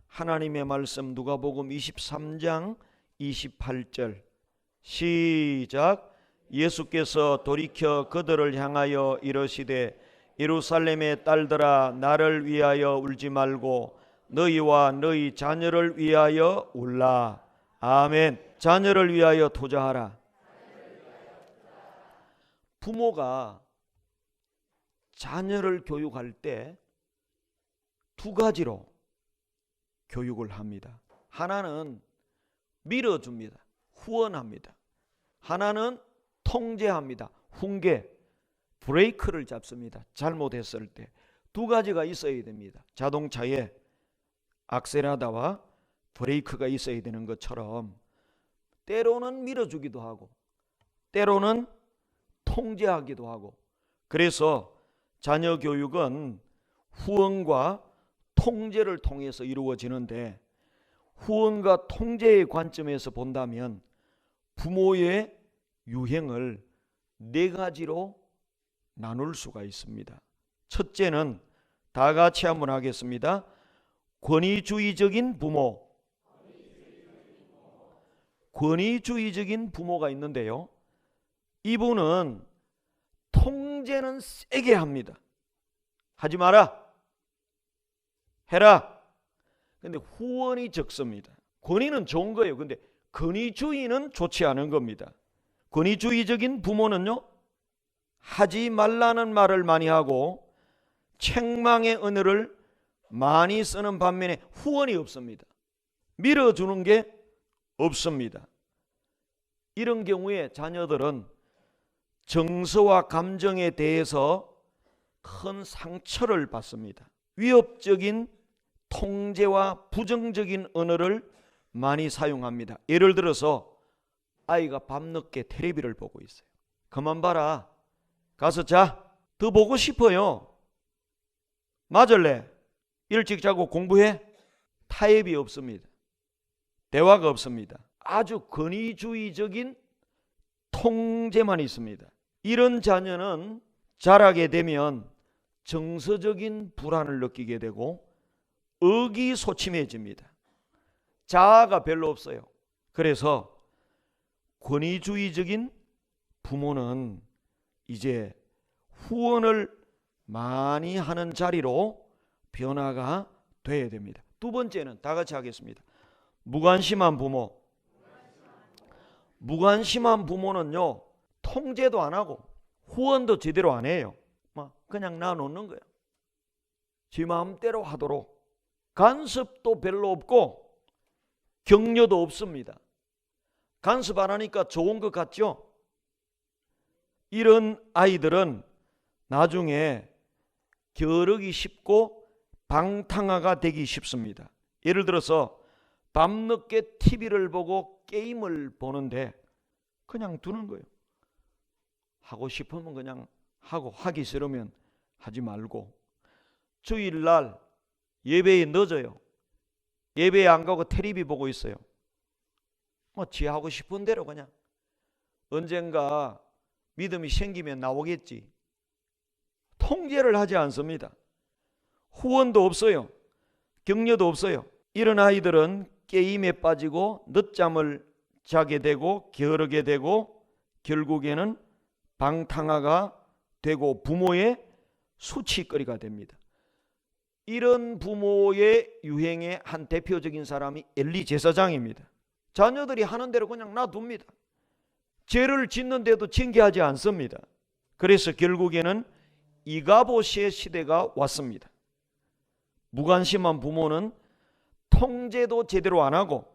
하나님의 말씀 누가복음 23장 28절 시작. 예수께서 돌이켜 그들을 향하여 이르시되 예루살렘의 딸들아 나를 위하여 울지 말고 너희와 너희 자녀를 위하여 울라. 아멘. 자녀를 위하여 투자하라. 부모가 자녀를 교육할 때 두 가지로 교육을 합니다. 하나는 밀어줍니다. 후원합니다. 하나는 통제합니다. 훈계, 브레이크를 잡습니다. 잘못했을 때 두 가지가 있어야 됩니다. 자동차에 악셀라다와 브레이크가 있어야 되는 것처럼 때로는 밀어주기도 하고 때로는 통제하기도 하고, 그래서 자녀 교육은 후원과 통제를 통해서 이루어지는데, 후원과 통제의 관점에서 본다면 부모의 유형을 네 가지로 나눌 수가 있습니다. 첫째는 다 같이 한번 하겠습니다. 권위주의적인 부모. 권위주의적인 부모가 있는데요, 이분은 통제는 세게 합니다. 하지 마라, 해라. 근데 후원이 적습니다. 권위는 좋은 거예요. 근데 권위주의는 좋지 않은 겁니다. 권위주의적인 부모는요, 하지 말라는 말을 많이 하고 책망의 언어를 많이 쓰는 반면에 후원이 없습니다. 밀어주는 게 없습니다. 이런 경우에 자녀들은 정서와 감정에 대해서 큰 상처를 받습니다. 위협적인 통제와 부정적인 언어를 많이 사용합니다. 예를 들어서 아이가 밤늦게 텔레비를 보고 있어요. 그만 봐라, 가서 자, 더 보고 싶어요, 맞을래, 일찍 자고 공부해. 타협이 없습니다. 대화가 없습니다. 아주 권위주의적인 통제만 있습니다. 이런 자녀는 자라게 되면 정서적인 불안을 느끼게 되고 의기소침해집니다. 자아가 별로 없어요. 그래서 권위주의적인 부모는 이제 후원을 많이 하는 자리로 변화가 돼야 됩니다. 두 번째는 다 같이 하겠습니다. 무관심한 부모. 무관심한 부모는요, 통제도 안 하고 후원도 제대로 안 해요. 그냥 놔놓는 거예요. 지 마음대로 하도록. 간섭도 별로 없고 격려도 없습니다. 간섭 안 하니까 좋은 것 같죠? 이런 아이들은 나중에 겨루기 쉽고 방탕아가 되기 쉽습니다. 예를 들어서 밤늦게 TV를 보고 게임을 보는데 그냥 두는 거예요. 하고 싶으면 그냥 하고, 하기 싫으면 하지 말고. 주일날 예배에 늦어요. 예배에 안 가고 텔레비 보고 있어요. 지 하고 싶은 대로 그냥 언젠가 믿음이 생기면 나오겠지. 통제를 하지 않습니다. 후원도 없어요. 격려도 없어요. 이런 아이들은 게임에 빠지고 늦잠을 자게 되고 게으르게 되고 결국에는 방탕아가 되고 부모의 수치거리가 됩니다. 이런 부모의 유행의 한 대표적인 사람이 엘리 제사장입니다. 자녀들이 하는 대로 그냥 놔둡니다. 죄를 짓는데도 징계하지 않습니다. 그래서 결국에는 이가봇의 시대가 왔습니다. 무관심한 부모는 통제도 제대로 안 하고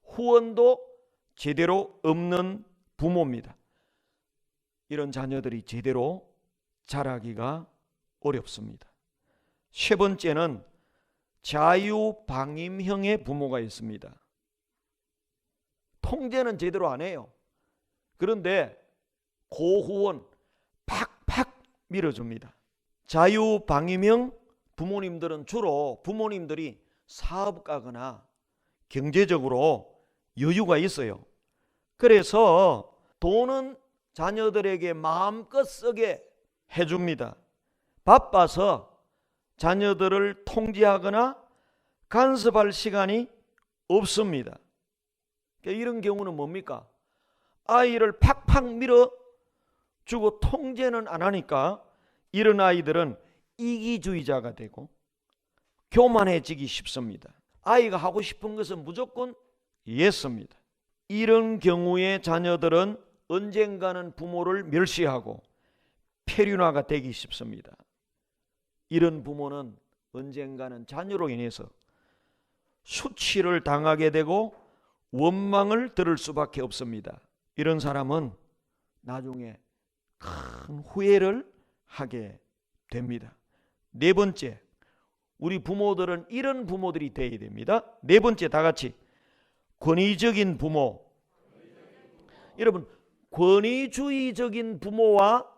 후원도 제대로 없는 부모입니다. 이런 자녀들이 제대로 자라기가 어렵습니다. 세 번째는 자유방임형의 부모가 있습니다. 통제는 제대로 안 해요. 그런데 고후원 팍팍 밀어줍니다. 자유방임형 부모님들은 주로 부모님들이 사업가거나 경제적으로 여유가 있어요. 그래서 돈은 자녀들에게 마음껏 쓰게 해줍니다. 바빠서 자녀들을 통제하거나 간섭할 시간이 없습니다. 그러니까 이런 경우는 뭡니까? 아이를 팍팍 밀어주고 통제는 안 하니까 이런 아이들은 이기주의자가 되고 교만해지기 쉽습니다. 아이가 하고 싶은 것은 무조건 예스입니다. 이런 경우에 자녀들은 언젠가는 부모를 멸시하고 폐륜화가 되기 쉽습니다. 이런 부모는 언젠가는 자녀로 인해서 수치를 당하게 되고 원망을 들을 수밖에 없습니다. 이런 사람은 나중에 큰 후회를 하게 됩니다. 네 번째, 우리 부모들은 이런 부모들이 되어야 됩니다. 네 번째, 다 같이 권위적인 부모. 여러분, 권위주의적인 부모와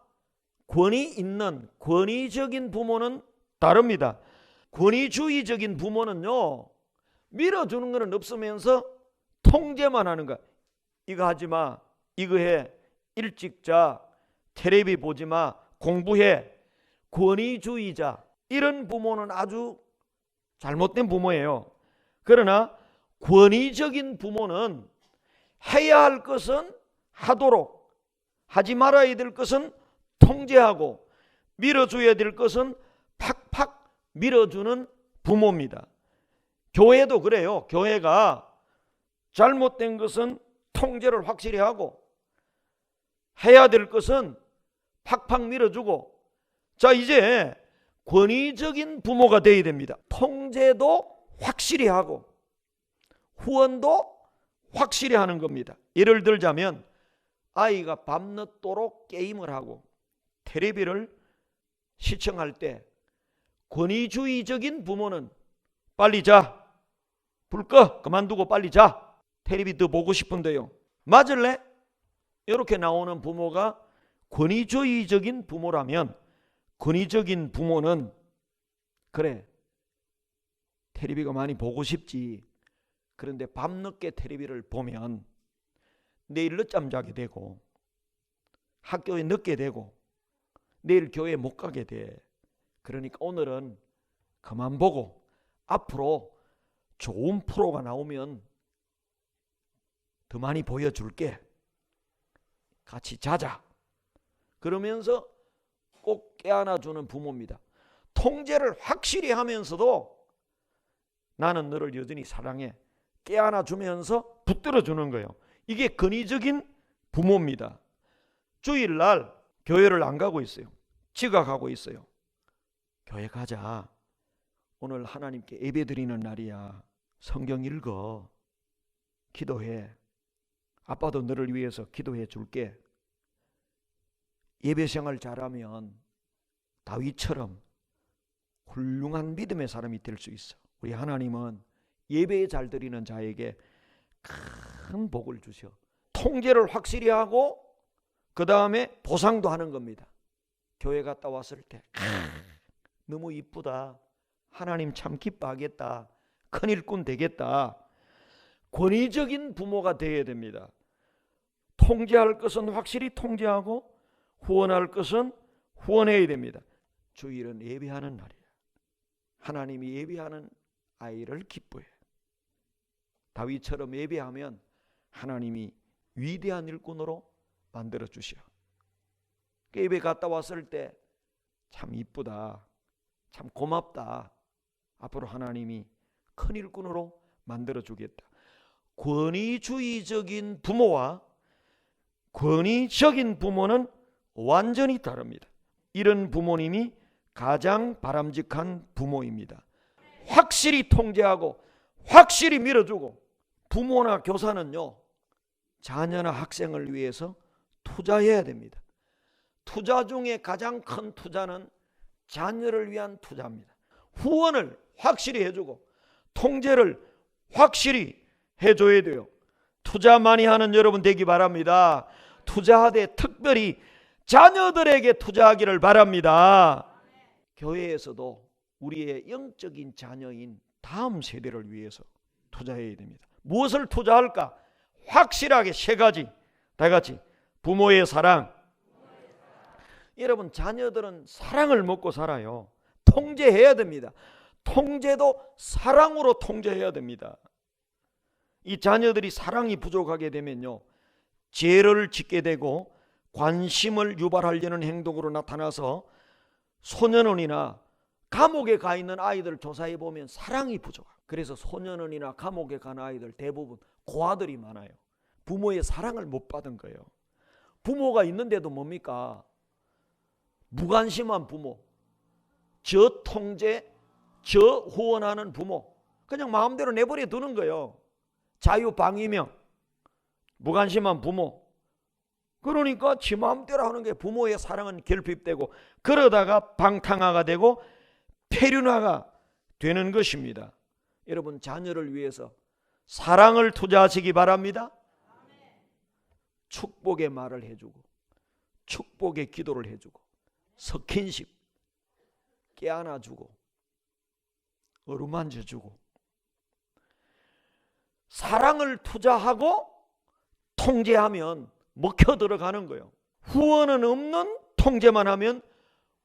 권위 있는 권위적인 부모는 다릅니다. 권위주의적인 부모는요, 밀어주는 것은 없으면서 통제만 하는 거야. 이거 하지 마, 이거 해, 일찍 자, 텔레비 보지 마, 공부해. 권위주의자, 이런 부모는 아주 잘못된 부모예요. 그러나 권위적인 부모는 해야 할 것은 하도록, 하지 말아야 될 것은 통제하고, 밀어줘야 될 것은 팍팍 밀어주는 부모입니다. 교회도 그래요. 교회가 잘못된 것은 통제를 확실히 하고, 해야 될 것은 팍팍 밀어주고, 자, 이제 권위적인 부모가 되어야 됩니다. 통제도 확실히 하고 후원도 확실히 하는 겁니다. 예를 들자면 아이가 밤늦도록 게임을 하고 텔레비를 시청할 때 권위주의적인 부모는 빨리 자, 불 꺼, 그만두고 빨리 자, 텔레비 더 보고 싶은데요, 맞을래? 이렇게 나오는 부모가 권위주의적인 부모라면, 권위적인 부모는 그래, 텔레비가 많이 보고 싶지, 그런데 밤늦게 텔레비를 보면 내일 늦잠 자게 되고 학교에 늦게 되고 내일 교회 못 가게 돼. 그러니까 오늘은 그만 보고 앞으로 좋은 프로가 나오면 더 많이 보여줄게, 같이 자자. 그러면서 꼭 깨안아주는 부모입니다. 통제를 확실히 하면서도 나는 너를 여전히 사랑해, 깨안아주면서 붙들어주는 거예요. 이게 권위적인 부모입니다. 주일날 교회를 안 가고 있어요. 지각하고 있어요. 교회 가자. 오늘 하나님께 예배드리는 날이야. 성경 읽어. 기도해. 아빠도 너를 위해서 기도해 줄게. 예배생활 잘하면 다윗처럼 훌륭한 믿음의 사람이 될 수 있어. 우리 하나님은 예배 잘 드리는 자에게 큰 복을 주셔. 통제를 확실히 하고 그 다음에 보상도 하는 겁니다. 교회 갔다 왔을 때 너무 이쁘다, 하나님 참 기뻐하겠다, 큰 일꾼 되겠다. 권위적인 부모가 되어야 됩니다. 통제할 것은 확실히 통제하고 후원할 것은 후원해야 됩니다. 주일은 예배하는 날이야. 하나님이 예배하는 아이를 기뻐해. 다윗처럼 예배하면 하나님이 위대한 일꾼으로 만들어 주셔. 예배 갔다 왔을 때 참 이쁘다, 참 고맙다, 앞으로 하나님이 큰 일꾼으로 만들어 주겠다. 권위주의적인 부모와 권위적인 부모는 완전히 다릅니다. 이런 부모님이 가장 바람직한 부모입니다. 확실히 통제하고 확실히 밀어주고. 부모나 교사는요, 자녀나 학생을 위해서 투자해야 됩니다. 투자 중에 가장 큰 투자는 자녀를 위한 투자입니다. 후원을 확실히 해주고 통제를 확실히 해줘야 돼요. 투자 많이 하는 여러분 되기 바랍니다. 투자하되 특별히 자녀들에게 투자하기를 바랍니다. 교회에서도 우리의 영적인 자녀인 다음 세대를 위해서 투자해야 됩니다. 무엇을 투자할까? 확실하게 세 가지, 다 같이 부모의 사랑. 여러분, 자녀들은 사랑을 먹고 살아요. 통제해야 됩니다. 통제도 사랑으로 통제해야 됩니다. 이 자녀들이 사랑이 부족하게 되면요, 죄를 짓게 되고 관심을 유발하려는 행동으로 나타나서 소년원이나 감옥에 가 있는 아이들을 조사해 보면 사랑이 부족해요. 그래서 소년원이나 감옥에 간 아이들 대부분 고아들이 많아요. 부모의 사랑을 못 받은 거예요. 부모가 있는데도 뭡니까? 무관심한 부모, 저통제, 저후원하는 부모, 그냥 마음대로 내버려 두는 거예요. 자유방위명, 무관심한 부모. 그러니까 지 마음대로 하는 게, 부모의 사랑은 결핍되고 그러다가 방탕화가 되고 폐륜화가 되는 것입니다. 여러분, 자녀를 위해서 사랑을 투자하시기 바랍니다. 축복의 말을 해주고 축복의 기도를 해주고 스킨십, 깨안아주고 어루만져주고, 사랑을 투자하고 통제하면 먹혀 들어가는 거예요. 후원은 없는 통제만 하면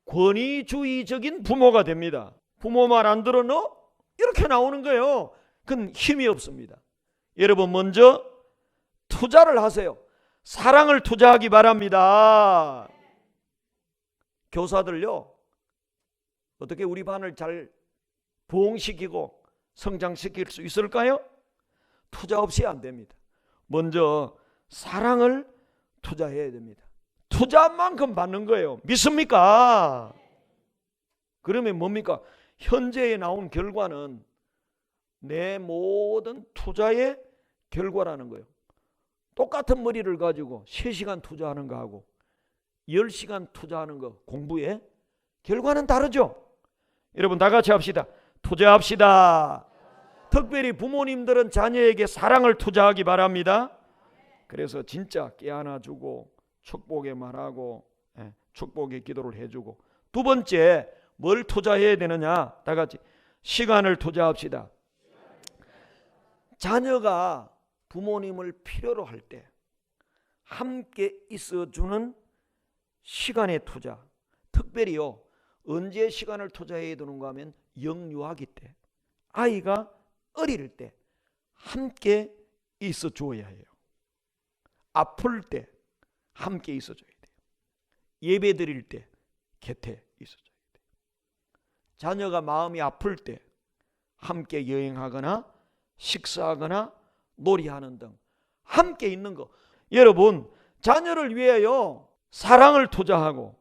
권위주의적인 부모가 됩니다. 부모 말 안 들어 너? 이렇게 나오는 거예요. 그건 힘이 없습니다. 여러분, 먼저 투자를 하세요. 사랑을 투자하기 바랍니다. 교사들요, 어떻게 우리 반을 잘 부흥시키고 성장시킬 수 있을까요? 투자 없이 안 됩니다. 먼저 사랑을 투자해야 됩니다. 투자한 만큼 받는 거예요. 믿습니까? 그러면 뭡니까? 현재에 나온 결과는 내 모든 투자의 결과라는 거예요. 똑같은 머리를 가지고 3시간 투자하는 거하고 10시간 투자하는 거, 공부에 결과는 다르죠. 여러분, 다 같이 합시다. 투자합시다. 특별히 부모님들은 자녀에게 사랑을 투자하기 바랍니다. 그래서 진짜 깨안아주고 축복의 말하고 축복의 기도를 해주고, 두 번째 뭘 투자해야 되느냐? 다 같이 시간을 투자합시다. 자녀가 부모님을 필요로 할 때 함께 있어주는 시간의 투자, 특별히요, 언제 시간을 투자해야 되는가 하면 영유아기 때, 아이가 어릴 때 함께 있어 줘야 해요. 아플 때 함께 있어 줘야 돼요. 예배 드릴 때 곁에 있어 줘야 돼요. 자녀가 마음이 아플 때 함께 여행하거나 식사하거나 놀이하는 등 함께 있는 거. 여러분, 자녀를 위하여 사랑을 투자하고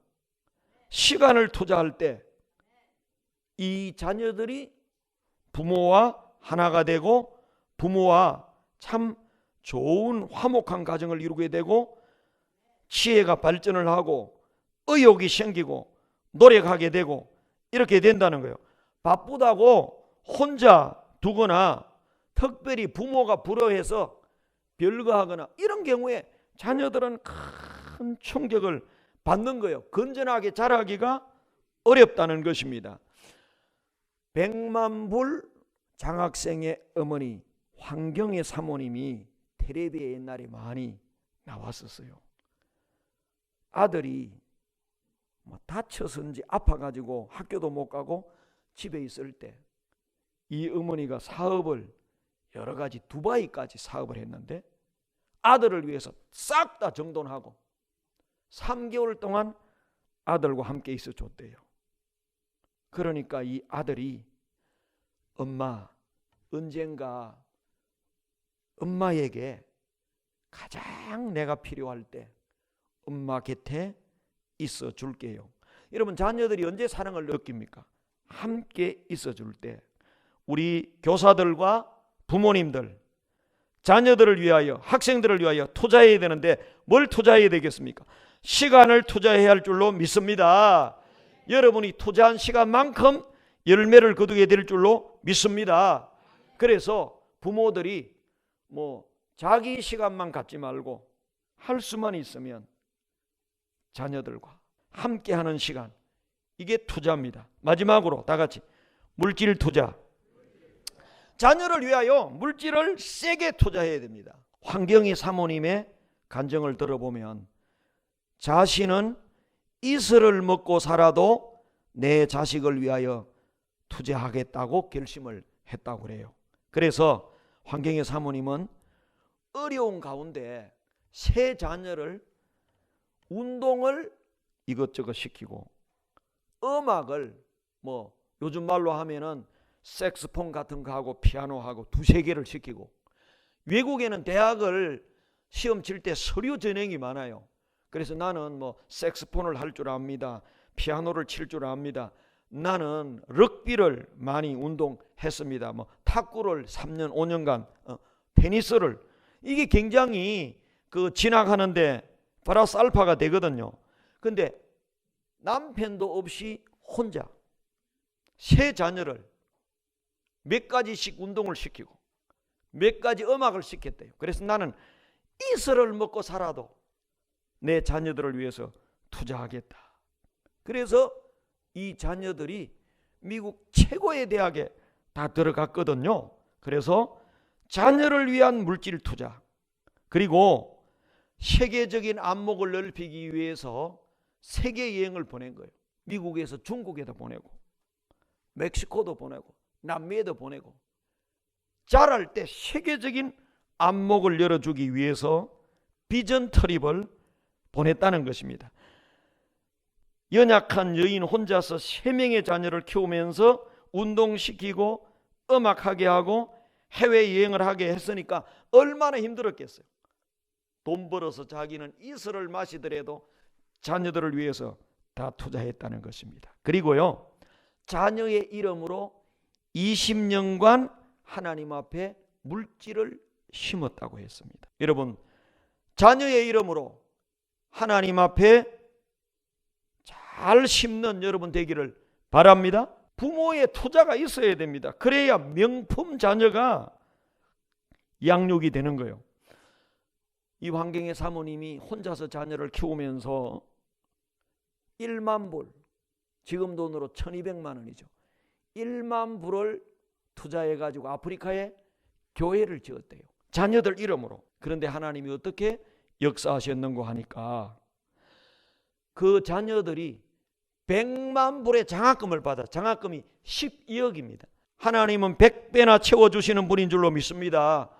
시간을 투자할 때 이 자녀들이 부모와 하나가 되고 부모와 참 좋은 화목한 가정을 이루게 되고 지혜가 발전을 하고 의욕이 생기고 노력하게 되고 이렇게 된다는 거예요. 바쁘다고 혼자 두거나 특별히 부모가 불효해서 별거하거나 이런 경우에 자녀들은 큰 충격을 받는 거예요. 건전하게 자라기가 어렵다는 것입니다. 백만불 장학생의 어머니 황경의 사모님이 텔레비에 옛날에 많이 나왔었어요. 아들이 다쳐서인지 아파가지고 학교도 못 가고 집에 있을 때 이 어머니가 사업을 여러 가지 두바이까지 사업을 했는데 아들을 위해서 싹 다 정돈하고 3개월 동안 아들과 함께 있어 줬대요. 그러니까 이 아들이 엄마, 언젠가 엄마에게 가장 내가 필요할 때 엄마 곁에 있어 줄게요. 여러분, 자녀들이 언제 사랑을 느낍니까? 함께 있어 줄 때. 우리 교사들과 부모님들, 자녀들을 위하여, 학생들을 위하여 투자해야 되는데 뭘 투자해야 되겠습니까? 시간을 투자해야 할 줄로 믿습니다. 여러분이 투자한 시간만큼 열매를 거두게 될 줄로 믿습니다. 그래서 부모들이 자기 시간만 갖지 말고 할 수만 있으면 자녀들과 함께하는 시간, 이게 투자입니다. 마지막으로 다 같이 물질 투자. 자녀를 위하여 물질을 세게 투자해야 됩니다. 황경희 사모님의 간증을 들어보면 자신은 이슬을 먹고 살아도 내 자식을 위하여 투자하겠다고 결심을 했다고 그래요. 그래서 환경의 사모님은 어려운 가운데 세 자녀를 운동을 이것저것 시키고 음악을 요즘 말로 하면은 색스폰 같은 거 하고 피아노 하고 두세 개를 시키고, 외국에는 대학을 시험 칠 때 서류 전형이 많아요. 그래서 나는 색스폰을 할 줄 압니다. 피아노를 칠 줄 압니다. 나는 럭비를 많이 운동했습니다. 탁구를 3년 5년간, 테니스를, 이게 굉장히 진학하는데 플러스 알파가 되거든요. 근데 남편도 없이 혼자 세 자녀를 몇 가지씩 운동을 시키고 몇 가지 음악을 시켰대요. 그래서 나는 이슬을 먹고 살아도 내 자녀들을 위해서 투자하겠다. 그래서 이 자녀들이 미국 최고의 대학에 다 들어갔거든요. 그래서 자녀를 위한 물질 투자, 그리고 세계적인 안목을 넓히기 위해서 세계 여행을 보낸 거예요. 미국에서 중국에도 보내고 멕시코도 보내고 남미에도 보내고, 자랄 때 세계적인 안목을 열어주기 위해서 비전 트립을 보냈다는 것입니다. 연약한 여인 혼자서 3명의 자녀를 키우면서 운동시키고 음악하게 하고 해외여행을 하게 했으니까 얼마나 힘들었겠어요. 돈 벌어서 자기는 이슬을 마시더라도 자녀들을 위해서 다 투자했다는 것입니다. 그리고요, 자녀의 이름으로 20년간 하나님 앞에 물질을 심었다고 했습니다. 여러분, 자녀의 이름으로 하나님 앞에 잘 심는 여러분 되기를 바랍니다. 부모의 투자가 있어야 됩니다. 그래야 명품 자녀가 양육이 되는 거예요. 이 환경의 사모님이 혼자서 자녀를 키우면서 1만 불, 지금 돈으로 1200만 원이죠. 1만 불을 투자해가지고 아프리카에 교회를 지었대요. 자녀들 이름으로. 그런데 하나님이 어떻게 역사하셨는고 하니까 그 자녀들이 100만 불의 장학금을 받아, 장학금이 12억입니다. 하나님은 100배나 채워주시는 분인 줄로 믿습니다.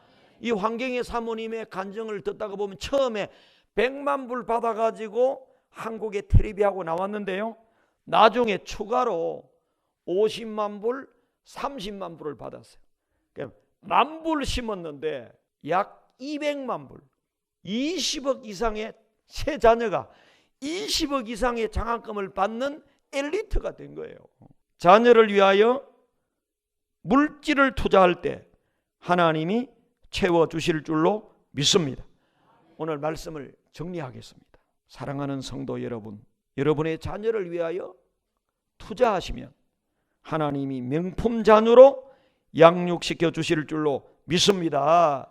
이 환경의 사모님의 간증을 듣다가 보면 처음에 100만 불 받아가지고 한국에 텔레비하고 나왔는데요, 나중에 추가로 50만 불, 30만 불을 받았어요. 그러니까 10,000불 심었는데 약 200만 불, 20억 이상의 세 자녀가 20억 이상의 장학금을 받는 엘리트가 된 거예요. 자녀를 위하여 물질을 투자할 때 하나님이 채워주실 줄로 믿습니다. 오늘 말씀을 정리하겠습니다. 사랑하는 성도 여러분, 여러분의 자녀를 위하여 투자하시면 하나님이 명품 자녀로 양육시켜 주실 줄로 믿습니다.